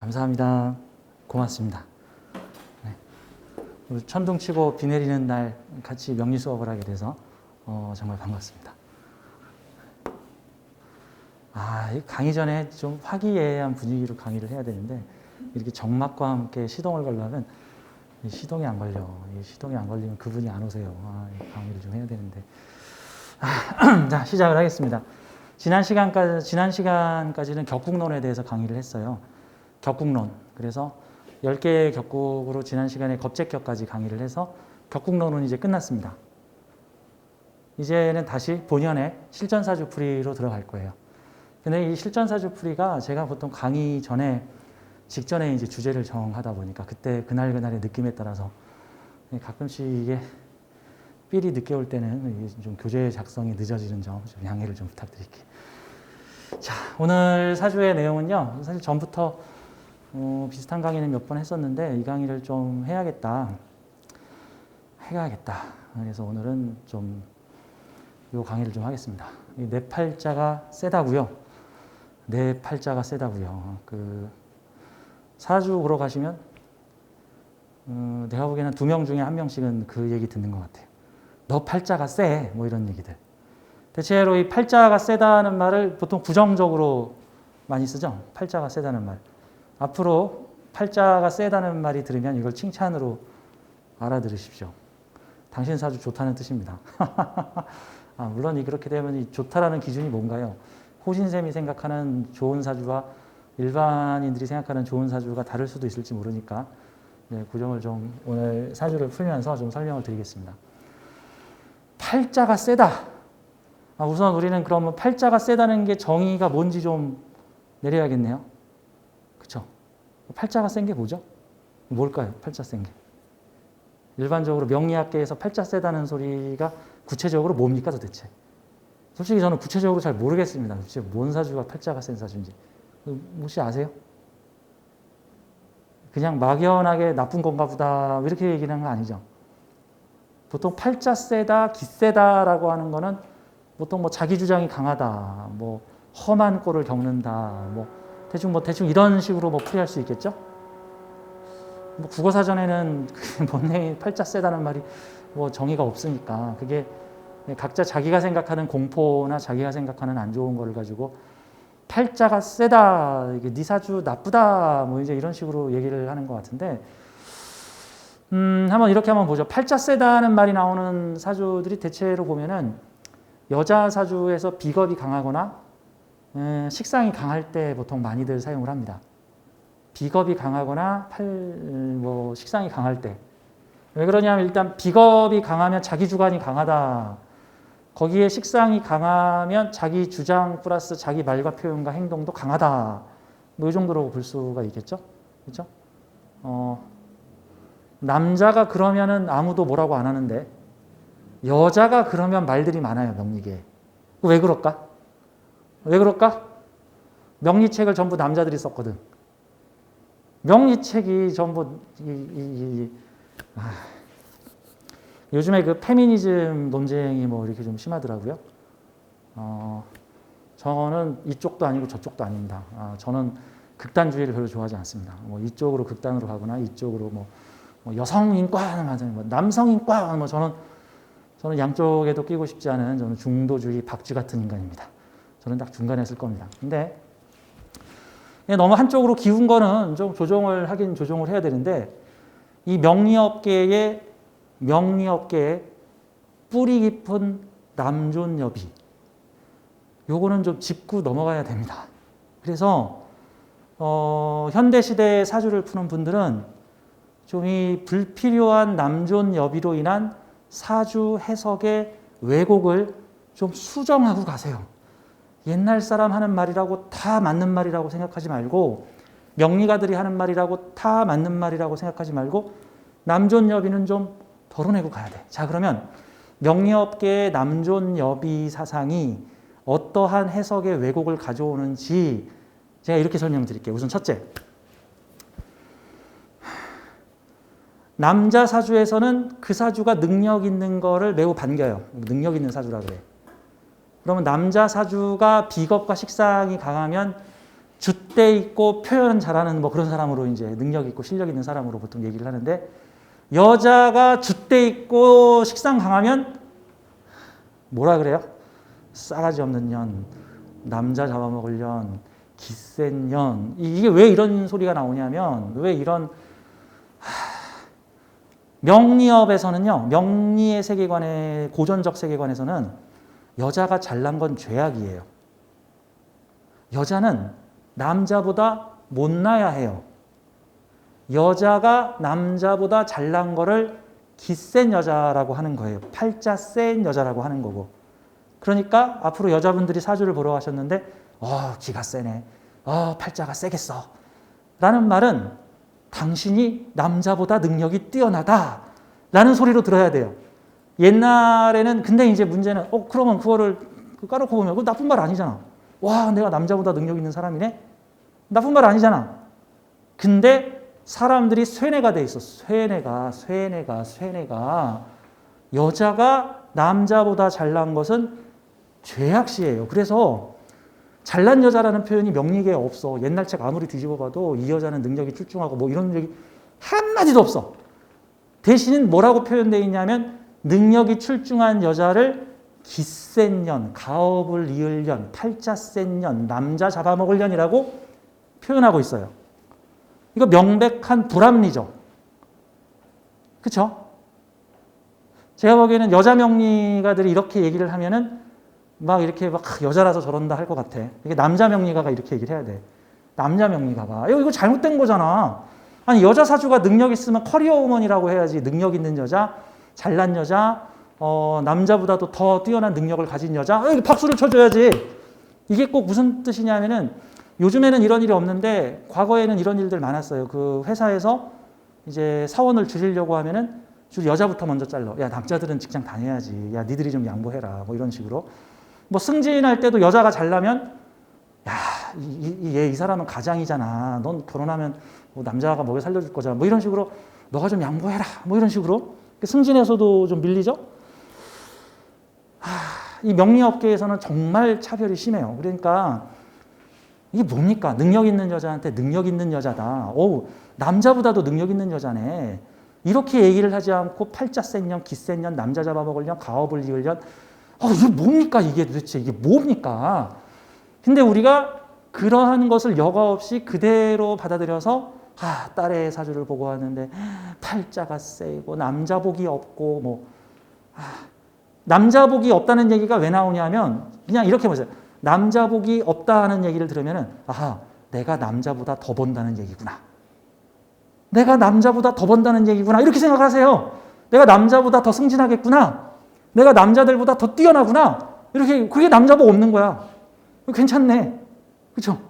감사합니다. 고맙습니다. 네. 천둥 치고 비 내리는 날 같이 명리 수업을 하게 돼서 정말 반갑습니다. 강의 전에 좀 화기애애한 분위기로 강의를 해야 되는데 이렇게 정막과 함께 시동을 걸려면 시동이 안 걸려. 시동이 안 걸리면 그분이 안 오세요. 강의를 좀 해야 되는데. 자, 시작을 하겠습니다. 지난 시간까지는 격국론에 대해서 강의를 했어요. 격국론. 그래서 10개의 격국으로 지난 시간에 겁제격까지 강의를 해서 격국론은 이제 끝났습니다. 이제는 다시 본연의 실전사주풀이로 들어갈 거예요. 근데 이 실전사주풀이가 제가 보통 강의 직전에 이제 주제를 정하다 보니까 그날의 느낌에 따라서 가끔씩 이게 삘이 늦게 올 때는 좀 교재 작성이 늦어지는 점 좀 양해를 좀 부탁드릴게요. 자, 오늘 사주의 내용은요. 사실 전부터 비슷한 강의는 몇 번 했었는데 이 강의를 좀 해야겠다. 그래서 오늘은 좀 이 강의를 좀 하겠습니다. 내 팔자가 세다고요. 사주 보러 가시면 내가 보기에는 2명 중에 1명씩은 그 얘기 듣는 것 같아요. 너 팔자가 세. 뭐 이런 얘기들. 대체로 이 팔자가 세다는 말을 보통 부정적으로 많이 쓰죠. 팔자가 세다는 말. 앞으로 팔자가 세다는 말이 들으면 이걸 칭찬으로 알아들으십시오. 당신 사주 좋다는 뜻입니다. 물론 그렇게 되면 이 좋다라는 기준이 뭔가요? 호신쌤이 생각하는 좋은 사주와 일반인들이 생각하는 좋은 사주가 다를 수도 있을지 모르니까 그 점을 좀 오늘 사주를 풀면서 좀 설명을 드리겠습니다. 팔자가 세다. 우선 우리는 그러면 팔자가 세다는 게 정의가 뭔지 좀 내려야겠네요. 그렇죠? 팔자가 센 게 뭐죠? 뭘까요? 팔자 센 게. 일반적으로 명리학계에서 팔자 세다는 소리가 구체적으로 뭡니까 도대체? 솔직히 저는 구체적으로 잘 모르겠습니다. 도대체 뭔 사주가 팔자가 센 사주인지. 혹시 아세요? 그냥 막연하게 나쁜 건가 보다 이렇게 얘기하는 거 아니죠. 보통 팔자 세다, 기세다라고 하는 거는 보통 뭐 자기 주장이 강하다, 뭐 험한 꼴을 겪는다, 대충 이런 식으로 풀이할 수 있겠죠. 국어사전에는 뭔 팔자 세다는 말이 정의가 없으니까 그게 각자 자기가 생각하는 공포나 자기가 생각하는 안 좋은 거를 가지고 팔자가 세다, 네 사주 나쁘다, 이제 이런 식으로 얘기를 하는 것 같은데, 이렇게 한번 보죠. 팔자 세다는 말이 나오는 사주들이 대체로 보면은 여자 사주에서 비겁이 강하거나 식상이 강할 때 보통 많이들 사용을 합니다. 비겁이 강하거나 식상이 강할 때. 왜 그러냐면 일단 비겁이 강하면 자기 주관이 강하다. 거기에 식상이 강하면 자기 주장 플러스 자기 말과 표현과 행동도 강하다. 이 정도로 볼 수가 있겠죠? 그렇죠? 남자가 그러면은 아무도 뭐라고 안 하는데 여자가 그러면 말들이 많아요, 명리계에. 왜 그럴까? 명리책을 전부 남자들이 썼거든. 명리책이 전부 요즘에 그 페미니즘 논쟁이 이렇게 좀 심하더라고요. 저는 이쪽도 아니고 저쪽도 아닙니다. 저는 극단주의를 별로 좋아하지 않습니다. 이쪽으로 극단으로 가거나 이쪽으로 여성인과, 남성인과, 저는 양쪽에도 끼고 싶지 않은 저는 중도주의 박쥐 같은 인간입니다. 저는 딱 중간에 쓸 겁니다. 근데 너무 한쪽으로 기운 거는 좀 조정을 해야 되는데 이 명리업계에 뿌리 깊은 남존여비 요거는 좀 짚고 넘어가야 됩니다. 그래서 현대시대의 사주를 푸는 분들은 좀 이 불필요한 남존여비로 인한 사주 해석의 왜곡을 좀 수정하고 가세요. 옛날 사람 하는 말이라고 다 맞는 말이라고 생각하지 말고 명리가들이 하는 말이라고 다 맞는 말이라고 생각하지 말고 남존여비는 좀 덜어내고 가야 돼. 자, 그러면 명리업계의 남존여비 사상이 어떠한 해석의 왜곡을 가져오는지 제가 이렇게 설명드릴게요. 우선 첫째, 남자 사주에서는 그 사주가 능력 있는 거를 매우 반겨요. 능력 있는 사주라 그래. 그러면 남자 사주가 비겁과 식상이 강하면 줏대 있고 표현 잘하는 뭐 그런 사람으로 이제 능력 있고 실력 있는 사람으로 보통 얘기를 하는데, 여자가 줏대 있고 식상 강하면 뭐라 그래요? 싸가지 없는 년, 남자 잡아먹을 년, 기센 년. 이게 왜 이런 소리가 나오냐면, 왜 이런 명리업에서는요, 명리의 세계관의 고전적 세계관에서는 여자가 잘난 건 죄악이에요. 여자는 남자보다 못나야 해요. 여자가 남자보다 잘난 거를 기센 여자라고 하는 거예요. 팔자 센 여자라고 하는 거고. 그러니까 앞으로 여자분들이 사주를 보러 가셨는데 기가 세네. 팔자가 세겠어. 라는 말은 당신이 남자보다 능력이 뛰어나다 라는 소리로 들어야 돼요. 옛날에는 근데 이제 문제는 그러면 그거를 까놓고 보면 그거 나쁜 말 아니잖아. 와, 내가 남자보다 능력 있는 사람이네? 나쁜 말 아니잖아. 근데 사람들이 쇠뇌가 돼 있어. 쇠뇌가. 여자가 남자보다 잘난 것은 죄악시예요. 그래서 잘난 여자라는 표현이 명리계에 없어. 옛날 책 아무리 뒤집어 봐도 이 여자는 능력이 출중하고 뭐 이런 얘기 한마디도 없어. 대신은 뭐라고 표현되어 있냐면 능력이 출중한 여자를 기센 년, 가업을 이을 년, 팔자 센 년, 남자 잡아먹을 년이라고 표현하고 있어요. 이거 명백한 불합리죠. 그렇죠? 제가 보기에는 여자 명리가들이 이렇게 얘기를 하면은 막 이렇게 막 여자라서 저런다 할 것 같아. 이게 남자 명리가가 이렇게 얘기를 해야 돼. 남자 명리가가. 이거 잘못된 거잖아. 아니, 여자 사주가 능력 있으면 커리어 우먼이라고 해야지. 능력 있는 여자, 잘난 여자, 남자보다도 더 뛰어난 능력을 가진 여자. 박수를 쳐줘야지. 이게 꼭 무슨 뜻이냐면은 요즘에는 이런 일이 없는데 과거에는 이런 일들 많았어요. 그 회사에서 이제 사원을 줄이려고 하면은 줄 여자부터 먼저 잘라. 야, 남자들은 직장 다녀야지. 야, 니들이 좀 양보해라. 뭐 이런 식으로. 뭐 승진할 때도 여자가 잘나면 야, 이 사람은 가장이잖아. 넌 결혼하면 뭐 남자가 먹여 살려줄 거잖아. 뭐 이런 식으로 너가 좀 양보해라. 뭐 이런 식으로. 승진에서도 좀 밀리죠. 이 명리업계에서는 정말 차별이 심해요. 그러니까 이게 뭡니까? 능력 있는 여자한테 능력 있는 여자다. 남자보다도 능력 있는 여자네. 이렇게 얘기를 하지 않고 팔자 센 년, 기센 년, 남자 잡아먹을 년, 가업을 이을 년. 이게 뭡니까? 이게 도대체 이게 뭡니까? 근데 우리가 그러한 것을 여과 없이 그대로 받아들여서 딸의 사주를 보고 하는데 팔자가 세고 남자복이 없고 뭐 남자복이 없다는 얘기가 왜 나오냐면 그냥 이렇게 보세요. 남자복이 없다는 얘기를 들으면은 내가 남자보다 더 번다는 얘기구나. 내가 남자보다 더 번다는 얘기구나. 이렇게 생각하세요. 내가 남자보다 더 승진하겠구나. 내가 남자들보다 더 뛰어나구나. 이렇게 그게 남자복 없는 거야. 괜찮네. 그렇죠?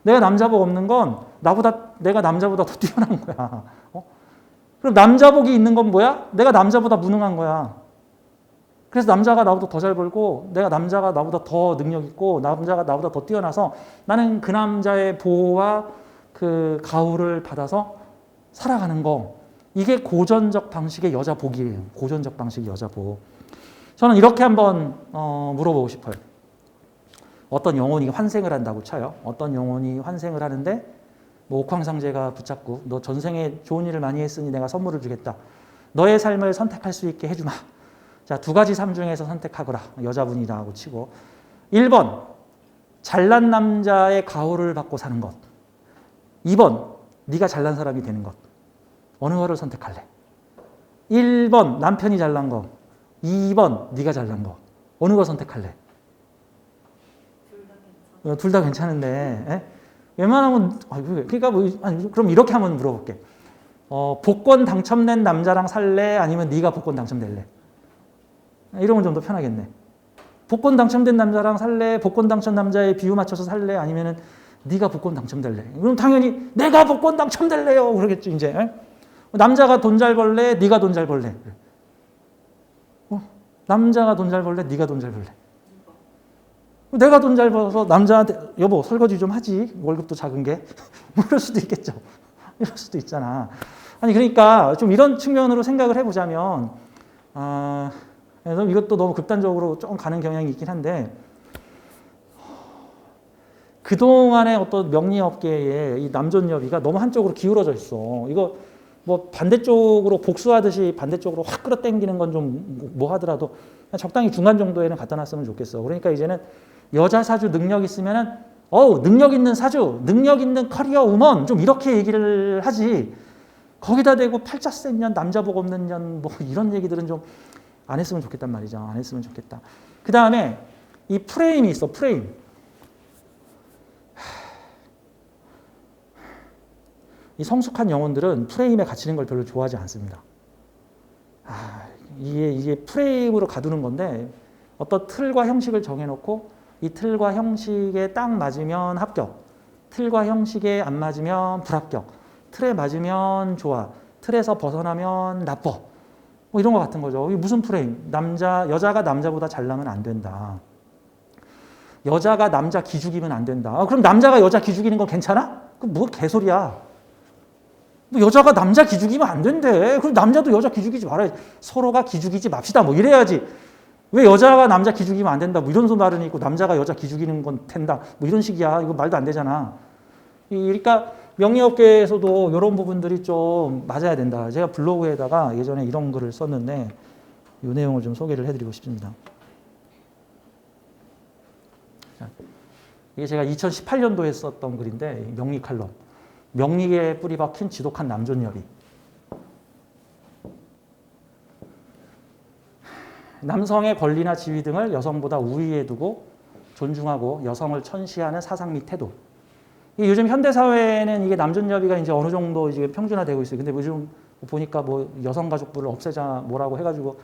내가 남자복 없는 건 내가 남자보다 더 뛰어난 거야. 그럼 남자복이 있는 건 뭐야? 내가 남자보다 무능한 거야. 그래서 남자가 나보다 더 잘 벌고 남자가 나보다 더 능력 있고 남자가 나보다 더 뛰어나서 나는 그 남자의 보호와 그 가호를 받아서 살아가는 거. 이게 고전적 방식의 여자복이에요. 고전적 방식의 여자복. 저는 이렇게 한번 물어보고 싶어요. 어떤 영혼이 환생을 한다고 쳐요. 어떤 영혼이 환생을 하는데 뭐 옥황상제가 붙잡고 너 전생에 좋은 일을 많이 했으니 내가 선물을 주겠다. 너의 삶을 선택할 수 있게 해주마. 자, 두 가지 삶 중에서 선택하거라. 여자분이라고 치고 1번 잘난 남자의 가호를 받고 사는 것. 2번 네가 잘난 사람이 되는 것. 어느 거를 선택할래? 1번 남편이 잘난 거. 2번 네가 잘난 거. 어느 거 선택할래? 둘 다 괜찮은데. 에? 웬만하면 그러니까 그럼 이렇게 한번 물어볼게. 복권 당첨된 남자랑 살래? 아니면 네가 복권 당첨될래? 이러면 좀 더 편하겠네. 복권 당첨된 남자랑 살래? 복권 당첨 남자의 비유 맞춰서 살래? 아니면은 네가 복권 당첨될래? 그럼 당연히 내가 복권 당첨될래요. 그러겠죠, 이제. 에? 남자가 돈 잘 벌래? 네가 돈 잘 벌래? 남자가 돈 잘 벌래? 네가 돈 잘 벌래? 내가 돈 잘 벌어서 남자한테 여보 설거지 좀 하지. 월급도 작은 게. 뭐 그럴 수도 있겠죠. 이럴 수도 있잖아. 아니 그러니까 좀 이런 측면으로 생각을 해보자면 그래서 이것도 너무 극단적으로 좀 가는 경향이 있긴 한데 그동안의 어떤 명리업계의 이 남존여비가 너무 한쪽으로 기울어져 있어. 이거 뭐 반대쪽으로 복수하듯이 반대쪽으로 확 끌어당기는 건 좀 뭐 하더라도 적당히 중간 정도에는 갖다 놨으면 좋겠어. 그러니까 이제는 여자 사주 능력 있으면은 능력 있는 사주, 능력 있는 커리어 우먼 좀 이렇게 얘기를 하지. 거기다 대고 팔자 센 년, 남자 복 없는 년 뭐 이런 얘기들은 좀 안 했으면 좋겠단 말이죠. 안 했으면 좋겠다. 그 다음에 이 프레임이 있어. 프레임. 이 성숙한 영혼들은 프레임에 갇히는 걸 별로 좋아하지 않습니다. 이게 프레임으로 가두는 건데 어떤 틀과 형식을 정해놓고 이 틀과 형식에 딱 맞으면 합격, 틀과 형식에 안 맞으면 불합격, 틀에 맞으면 좋아, 틀에서 벗어나면 나빠. 뭐 이런 거 같은 거죠. 이게 무슨 프레임? 여자가 남자보다 잘나면 안 된다. 여자가 남자 기죽이면 안 된다. 그럼 남자가 여자 기죽이는 건 괜찮아? 그럼 뭐 개소리야. 여자가 남자 기죽이면 안 된대. 그럼 남자도 여자 기죽이지 말아야지. 서로가 기죽이지 맙시다. 뭐 이래야지. 왜 여자가 남자 기죽이면 안 된다. 뭐 이런 말은 있고 남자가 여자 기죽이는 건 된다. 뭐 이런 식이야. 이거 말도 안 되잖아. 그러니까 명리업계에서도 이런 부분들이 좀 맞아야 된다. 제가 블로그에다가 예전에 이런 글을 썼는데 이 내용을 좀 소개를 해드리고 싶습니다. 이게 제가 2018년도에 썼던 글인데 명리 칼럼. 명리에 뿌리 박힌 지독한 남존여비. 남성의 권리나 지위 등을 여성보다 우위에 두고 존중하고 여성을 천시하는 사상 및 태도. 요즘 현대사회에는 이게 남존여비가 이제 어느 정도 이제 평준화되고 있어요. 근데 요즘 보니까 뭐 여성가족부를 없애자 뭐라고 해가지고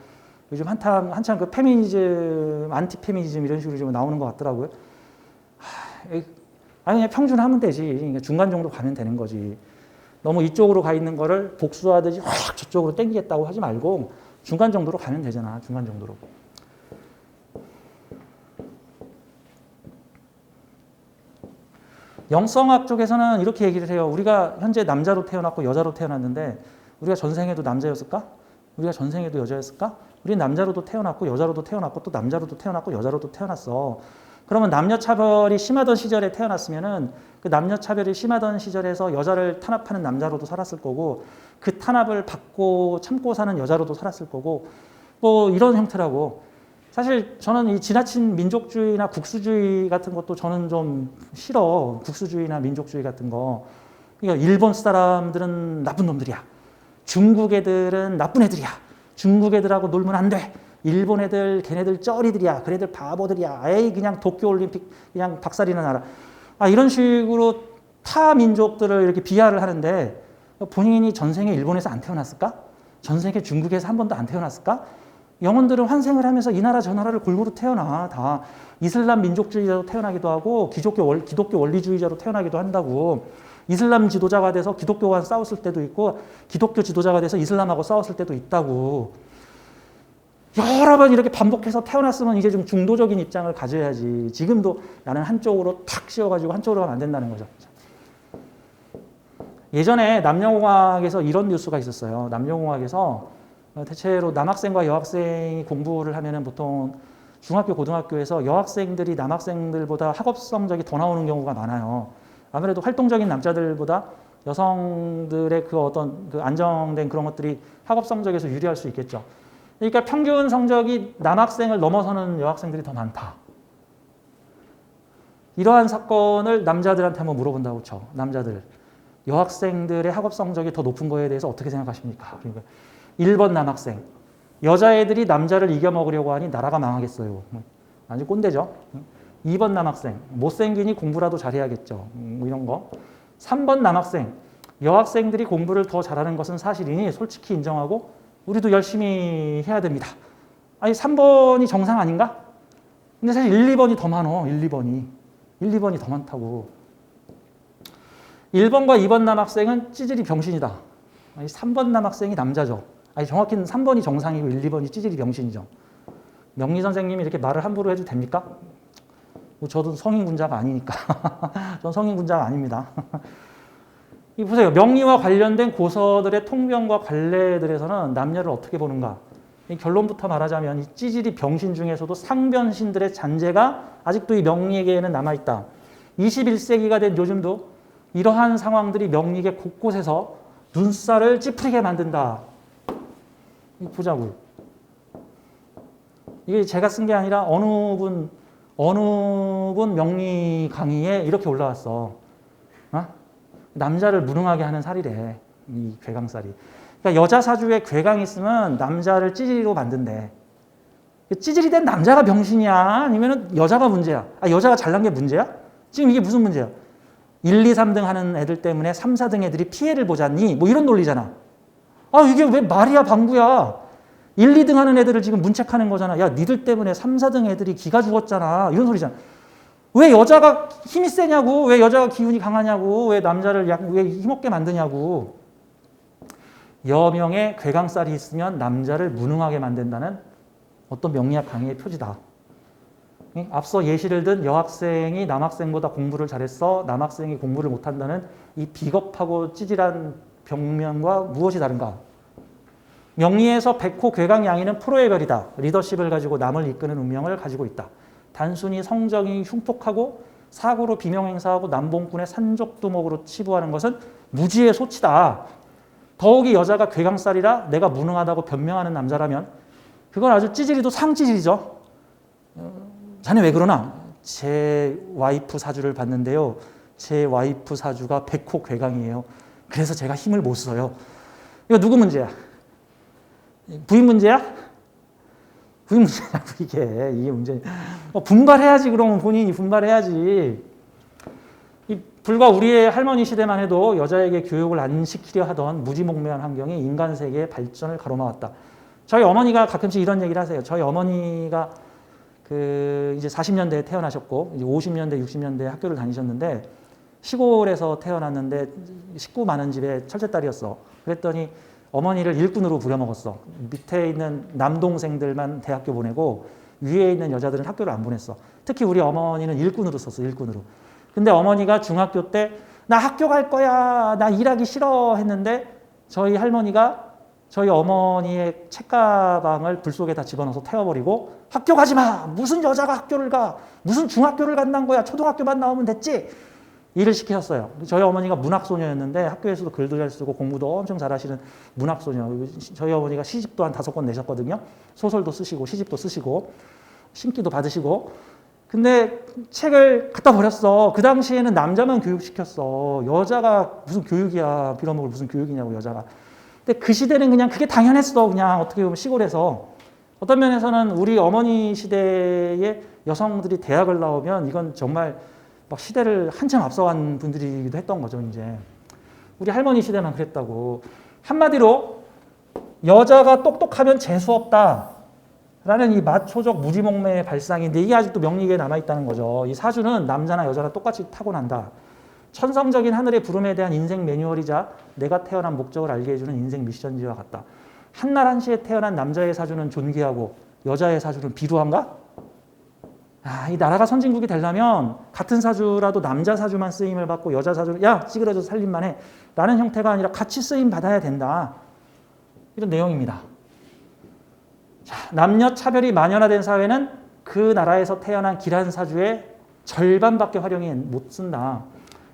요즘 한참 그 페미니즘, 안티페미니즘 이런 식으로 좀 나오는 것 같더라고요. 그냥 평준화하면 되지. 그러니까 중간 정도 가면 되는 거지. 너무 이쪽으로 가 있는 거를 복수하듯이 확 저쪽으로 땡기겠다고 하지 말고 중간 정도로 가면 되잖아. 중간 정도로. 영성학 쪽에서는 이렇게 얘기를 해요. 우리가 현재 남자로 태어났고 여자로 태어났는데 우리가 전생에도 남자였을까? 우리가 전생에도 여자였을까? 우리는 남자로도 태어났고 여자로도 태어났고 또 남자로도 태어났고 여자로도 태어났어. 그러면 남녀차별이 심하던 시절에 태어났으면은 그 남녀차별이 심하던 시절에서 여자를 탄압하는 남자로도 살았을 거고 그 탄압을 받고 참고 사는 여자로도 살았을 거고 뭐 이런 형태라고. 사실 저는 이 지나친 민족주의나 국수주의 같은 것도 저는 좀 싫어. 국수주의나 민족주의 같은 거. 그러니까 일본 사람들은 나쁜 놈들이야. 중국 애들은 나쁜 애들이야. 중국 애들하고 놀면 안 돼. 일본 애들, 걔네들 쩌리들이야. 그네들 바보들이야. 에이, 그냥 도쿄올림픽 그냥 박살이나 나라. 이런 식으로 타 민족들을 이렇게 비하를 하는데 본인이 전생에 일본에서 안 태어났을까? 전생에 중국에서 한 번도 안 태어났을까? 영혼들은 환생을 하면서 이 나라 저 나라를 골고루 태어나. 다 이슬람 민족주의자로 태어나기도 하고 기독교 원리주의자로 태어나기도 한다고. 이슬람 지도자가 돼서 기독교와 싸웠을 때도 있고 기독교 지도자가 돼서 이슬람하고 싸웠을 때도 있다고. 여러 번 이렇게 반복해서 태어났으면 이제 좀 중도적인 입장을 가져야지. 지금도 나는 한쪽으로 탁 씌워가지고 한쪽으로 가면 안 된다는 거죠. 예전에 남녀공학에서 이런 뉴스가 있었어요. 남녀공학에서 대체로 남학생과 여학생이 공부를 하면은 보통 중학교, 고등학교에서 여학생들이 남학생들보다 학업 성적이 더 나오는 경우가 많아요. 아무래도 활동적인 남자들보다 여성들의 그 어떤 그 안정된 그런 것들이 학업 성적에서 유리할 수 있겠죠. 그러니까 평균 성적이 남학생을 넘어서는 여학생들이 더 많다. 이러한 사건을 남자들한테 한번 물어본다고 쳐. 남자들. 여학생들의 학업 성적이 더 높은 거에 대해서 어떻게 생각하십니까? 그러니까 1번 남학생. 여자애들이 남자를 이겨먹으려고 하니 나라가 망하겠어요. 완전 꼰대죠. 2번 남학생. 못생기니 공부라도 잘해야겠죠. 뭐 이런 거. 3번 남학생. 여학생들이 공부를 더 잘하는 것은 사실이니 솔직히 인정하고 우리도 열심히 해야 됩니다. 아니 3번이 정상 아닌가? 근데 사실 1, 2번이 더 많어. 1, 2번이. 1, 2번이 더 많다고. 1번과 2번 남학생은 찌질이 병신이다. 아니 3번 남학생이 남자죠. 아니 정확히는 3번이 정상이고 1, 2번이 찌질이 병신이죠. 명리 선생님이 이렇게 말을 함부로 해도 됩니까? 저도 성인군자가 아니니까. 전 성인군자가 아닙니다. 이 보세요. 명리와 관련된 고서들의 통변과 관례들에서는 남녀를 어떻게 보는가? 이 결론부터 말하자면 이 찌질이 병신 중에서도 상변신들의 잔재가 아직도 이 명리계에는 남아있다. 21세기가 된 요즘도 이러한 상황들이 명리계 곳곳에서 눈살을 찌푸리게 만든다. 보자고요. 이게 제가 쓴 게 아니라 어느 분 명리 강의에 이렇게 올라왔어. 어? 남자를 무능하게 하는 살이래. 이 괴강살이. 그러니까 여자 사주에 괴강이 있으면 남자를 찌질이로 만든대. 찌질이 된 남자가 병신이야? 아니면 여자가 문제야? 아, 여자가 잘난 게 문제야? 지금 이게 무슨 문제야? 1, 2, 3등 하는 애들 때문에 3, 4등 애들이 피해를 보잖니? 뭐 이런 논리잖아. 아, 이게 왜 말이야, 방구야? 1, 2등 하는 애들을 지금 문책하는 거잖아. 야, 니들 때문에 3, 4등 애들이 기가 죽었잖아. 이런 소리잖아. 왜 여자가 힘이 세냐고? 왜 여자가 기운이 강하냐고? 왜 남자를 왜 힘없게 만드냐고? 여명의 괴강살이 있으면 남자를 무능하게 만든다는 어떤 명리학 강의의 표지다. 앞서 예시를 든 여학생이 남학생보다 공부를 잘했어. 남학생이 공부를 못한다는 이 비겁하고 찌질한 병명과 무엇이 다른가? 명리에서 백호 괴강 양이는 프로의 별이다. 리더십을 가지고 남을 이끄는 운명을 가지고 있다. 단순히 성정이 흉폭하고 사고로 비명행사하고 남봉꾼의 산적두목으로 치부하는 것은 무지의 소치다. 더욱이 여자가 괴강살이라 내가 무능하다고 변명하는 남자라면 그건 아주 찌질이도 상찌질이죠. 자네 왜 그러나? 제 와이프 사주를 봤는데요. 제 와이프 사주가 백호 괴강이에요. 그래서 제가 힘을 못 써요. 이거 누구 문제야? 부인 문제야? 부인 문제냐고 이게 문제. 분발해야지. 그러면 본인이 분발해야지. 불과 우리의 할머니 시대만 해도 여자에게 교육을 안 시키려 하던 무지몽매한 환경이 인간 세계의 발전을 가로막았다. 저희 어머니가 가끔씩 이런 얘기를 하세요. 저희 어머니가 이제 40년대에 태어나셨고 이제 50년대, 60년대에 학교를 다니셨는데 시골에서 태어났는데 식구 많은 집에 첫째딸이었어. 그랬더니 어머니를 일꾼으로 부려먹었어. 밑에 있는 남동생들만 대학교 보내고 위에 있는 여자들은 학교를 안 보냈어. 특히 우리 어머니는 일꾼으로 썼어. 일꾼으로. 근데 어머니가 중학교 때 나 학교 갈 거야. 나 일하기 싫어 했는데 저희 할머니가 저희 어머니의 책가방을 불 속에다 집어넣어서 태워버리고 학교 가지 마. 무슨 여자가 학교를 가. 무슨 중학교를 간다는 거야. 초등학교만 나오면 됐지. 일을 시키셨어요. 저희 어머니가 문학소녀였는데 학교에서도 글도 잘 쓰고 공부도 엄청 잘하시는 문학소녀. 저희 어머니가 시집도 한 5권 내셨거든요. 소설도 쓰시고 시집도 쓰시고 신기도 받으시고. 근데 책을 갖다 버렸어. 그 당시에는 남자만 교육시켰어. 여자가 무슨 교육이야. 빌어먹을 무슨 교육이냐고 여자가. 근데 그 시대는 그냥 그게 당연했어. 그냥 어떻게 보면 시골에서. 어떤 면에서는 우리 어머니 시대의 여성들이 대학을 나오면 이건 정말 막 시대를 한참 앞서간 분들이기도 했던 거죠, 이제. 우리 할머니 시대만 그랬다고. 한마디로 여자가 똑똑하면 재수 없다. 라는 이 마초적 무지몽매의 발상인데 이게 아직도 명리계에 남아있다는 거죠. 이 사주는 남자나 여자나 똑같이 타고난다. 천성적인 하늘의 부름에 대한 인생 매뉴얼이자 내가 태어난 목적을 알게 해주는 인생 미션지와 같다. 한날 한시에 태어난 남자의 사주는 존귀하고 여자의 사주는 비루한가? 이 나라가 선진국이 되려면 같은 사주라도 남자 사주만 쓰임을 받고 여자 사주는 야 찌그러져서 살림만 해 라는 형태가 아니라 같이 쓰임 받아야 된다. 이런 내용입니다. 자, 남녀 차별이 만연화된 사회는 그 나라에서 태어난 길한 사주의 절반밖에 활용이 못 쓴다.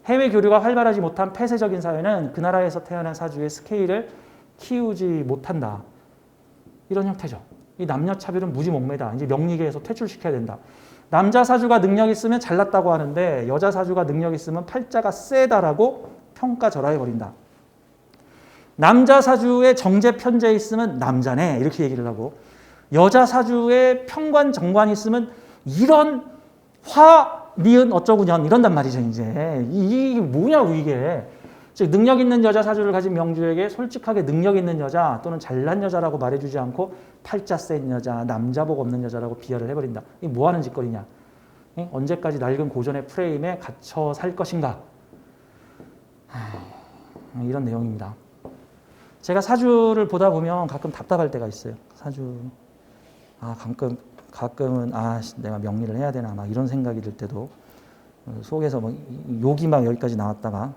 해외 교류가 활발하지 못한 폐쇄적인 사회는 그 나라에서 태어난 사주의 스케일을 키우지 못한다. 이런 형태죠. 이 남녀 차별은 무지몽매다. 이제 명리계에서 퇴출시켜야 된다. 남자 사주가 능력 있으면 잘났다고 하는데 여자 사주가 능력 있으면 팔자가 세다라고 평가절하해버린다. 남자 사주에 정제 편제 있으면 남자네 이렇게 얘기를 하고 여자 사주에 평관 정관이 있으면 이런 화 니은 어쩌구년 이런단 말이죠. 이제 이게 뭐냐고 이게. 즉 능력 있는 여자 사주를 가진 명주에게 솔직하게 능력 있는 여자 또는 잘난 여자라고 말해주지 않고 팔자 센 여자, 남자복 없는 여자라고 비하를 해버린다. 이게 뭐 하는 짓거리냐. 언제까지 낡은 고전의 프레임에 갇혀 살 것인가. 이런 내용입니다. 제가 사주를 보다 보면 가끔 답답할 때가 있어요. 사주. 가끔은 내가 명리를 해야 되나 막 이런 생각이 들 때도 속에서 뭐 욕이 막 여기까지 나왔다가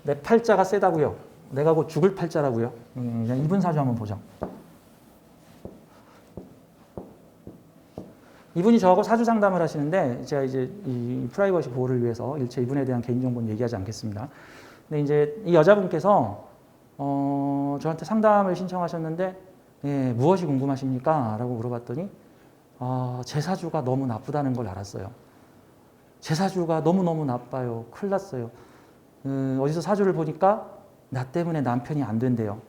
내 팔자가 세다고요. 내가 곧 죽을 팔자라고요. 그냥 이분 사주 한번 보죠. 이분이 저하고 사주 상담을 하시는데 제가 이제 이 프라이버시 보호를 위해서 일체 이분에 대한 개인정보는 얘기하지 않겠습니다. 근데 이제 이 여자분께서 저한테 상담을 신청하셨는데 예, 무엇이 궁금하십니까? 라고 물어봤더니 제 사주가 너무 나쁘다는 걸 알았어요. 제 사주가 너무너무 나빠요. 큰일 났어요. 어디서 사주를 보니까 나 때문에 남편이 안 된대요.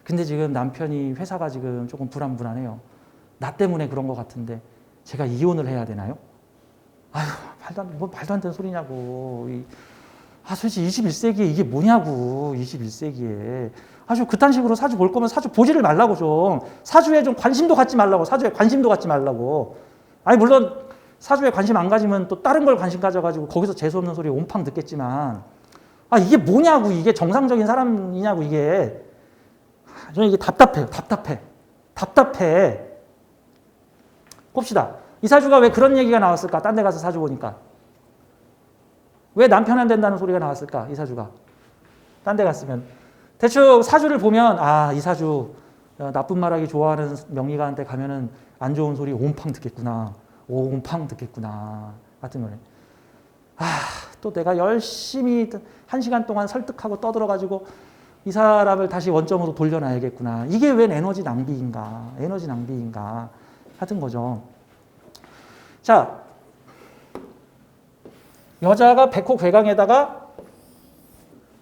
근데 지금 남편이 회사가 지금 조금 불안불안해요. 나 때문에 그런 것 같은데 제가 이혼을 해야 되나요? 아휴, 말도 안 되는 소리냐고. 솔직히 21세기에 이게 뭐냐고, 21세기에. 아주 그딴 식으로 사주 볼 거면 사주 보지를 말라고 좀. 사주에 좀 관심도 갖지 말라고, 사주에 관심도 갖지 말라고. 아니, 물론 사주에 관심 안 가지면 또 다른 걸 관심 가져가지고 거기서 재수없는 소리 온팡 듣겠지만, 이게 뭐냐고, 이게 정상적인 사람이냐고, 이게. 저는 이게 답답해요, 답답해. 봅시다. 이 사주가 왜 그런 얘기가 나왔을까? 딴 데 가서 사주 보니까. 왜 남편 안 된다는 소리가 나왔을까? 이 사주가. 딴 데 갔으면. 대충 사주를 보면 이 사주 나쁜 말하기 좋아하는 명리가한테 가면은 안 좋은 소리 온팡 듣겠구나. 온팡 듣겠구나. 같은 거네. 또 내가 열심히 1시간 동안 설득하고 떠들어가지고 이 사람을 다시 원점으로 돌려놔야겠구나. 이게 웬 에너지 낭비인가. 하던 거죠. 자, 여자가 백호 괴강에다가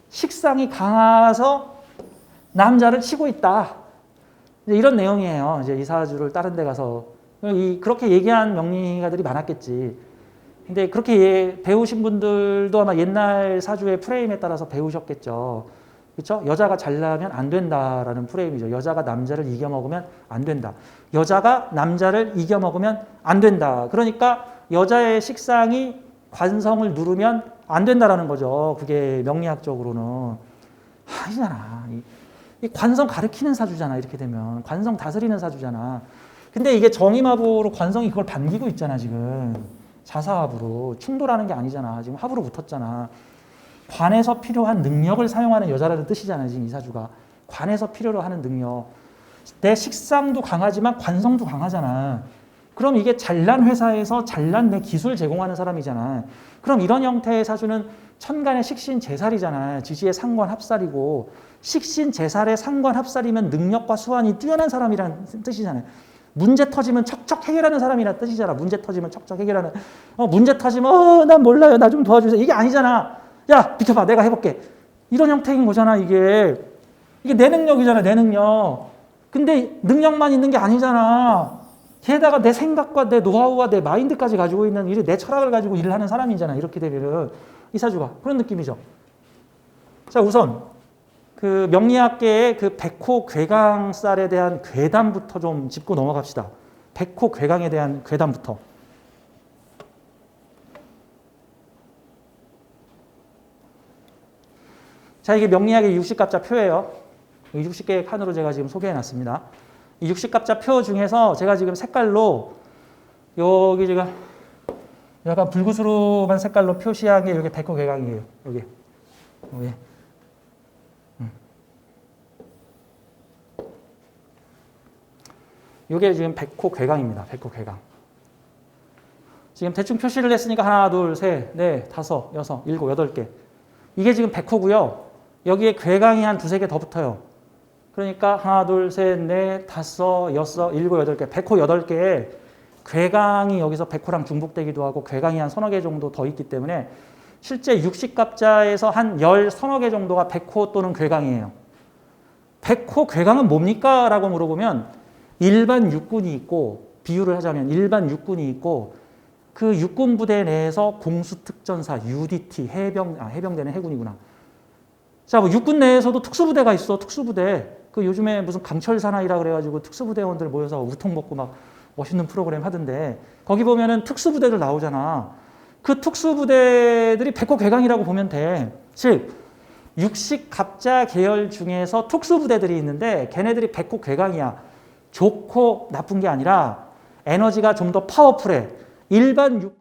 식상이 강해서 남자를 치고 있다. 이런 내용이에요. 이제 이 사주를 다른 데 가서 그렇게 얘기한 명리가들이 많았겠지. 근데 그렇게 배우신 분들도 아마 옛날 사주의 프레임에 따라서 배우셨겠죠. 그렇죠? 여자가 잘나면 안 된다라는 프레임이죠. 여자가 남자를 이겨먹으면 안 된다. 여자가 남자를 이겨먹으면 안 된다. 그러니까 여자의 식상이 관성을 누르면 안 된다라는 거죠. 그게 명리학적으로는. 아니잖아. 이 관성 가르치는 사주잖아. 이렇게 되면. 관성 다스리는 사주잖아. 근데 이게 정임합으로 관성이 그걸 반기고 있잖아. 지금. 자사합으로. 충돌하는 게 아니잖아. 지금 합으로 붙었잖아. 관에서 필요한 능력을 사용하는 여자라는 뜻이잖아요. 지금 이 사주가. 관에서 필요로 하는 능력. 내 식상도 강하지만 관성도 강하잖아. 그럼 이게 잘난 회사에서 잘난 내 기술 제공하는 사람이잖아. 그럼 이런 형태의 사주는 천간의 식신재살이잖아. 지지의 상관합살이고 식신재살의 상관합살이면 능력과 수완이 뛰어난 사람이라는 뜻이잖아요. 문제 터지면 척척 해결하는 사람이라는 뜻이잖아. 문제 터지면 척척 해결하는. 문제 터지면 난 몰라요. 나 좀 도와주세요. 이게 아니잖아. 야, 비켜봐. 내가 해볼게. 이런 형태인 거잖아, 이게. 이게 내 능력이잖아, 내 능력. 근데 능력만 있는 게 아니잖아. 게다가 내 생각과 내 노하우와 내 마인드까지 가지고 있는 내 철학을 가지고 일을 하는 사람이잖아. 이렇게 되면은. 이 사주가. 그런 느낌이죠. 자, 우선 그 명리학계의 그 백호 괴강살에 대한 괴담부터 좀 짚고 넘어갑시다. 백호 괴강에 대한 괴담부터. 자, 이게 명리학의 60갑자 표예요. 60개의 칸으로 제가 지금 소개해놨습니다. 이 60갑자 표 중에서 제가 지금 색깔로 여기 제가 약간 불구스름한 색깔로 표시한 게 여기 백호 괴강이에요. 여기. 이게 지금 백호 괴강입니다. 백호 괴강. 지금 대충 표시를 했으니까 하나, 둘, 셋, 넷, 다섯, 여섯, 일곱, 여덟 개. 이게 지금 백호고요. 여기에 괴강이 한 두세 개 더 붙어요. 그러니까 하나, 둘, 셋, 넷, 다섯, 여섯, 일곱, 여덟 개. 백호 여덟 개에 괴강이 여기서 백호랑 중복되기도 하고 괴강이 한 서너 개 정도 더 있기 때문에 실제 60갑자에서 한 서너 개 정도가 백호 또는 괴강이에요. 백호 괴강은 뭡니까? 라고 물어보면 일반 육군이 있고 비유를 하자면 일반 육군이 있고 그 육군 부대 내에서 공수특전사, UDT, 해병대는 해군이구나. 자, 뭐 육군 내에서도 특수부대가 있어. 특수부대. 그 요즘에 무슨 강철 사나이라 그래가지고 특수부대원들 모여서 우통 먹고 막 멋있는 프로그램 하던데 거기 보면은 특수부대들 나오잖아. 그 특수부대들이 백호 괴강이라고 보면 돼. 즉 60갑자 계열 중에서 특수부대들이 있는데 걔네들이 백호 괴강이야. 좋고 나쁜 게 아니라 에너지가 좀 더 파워풀해. 일반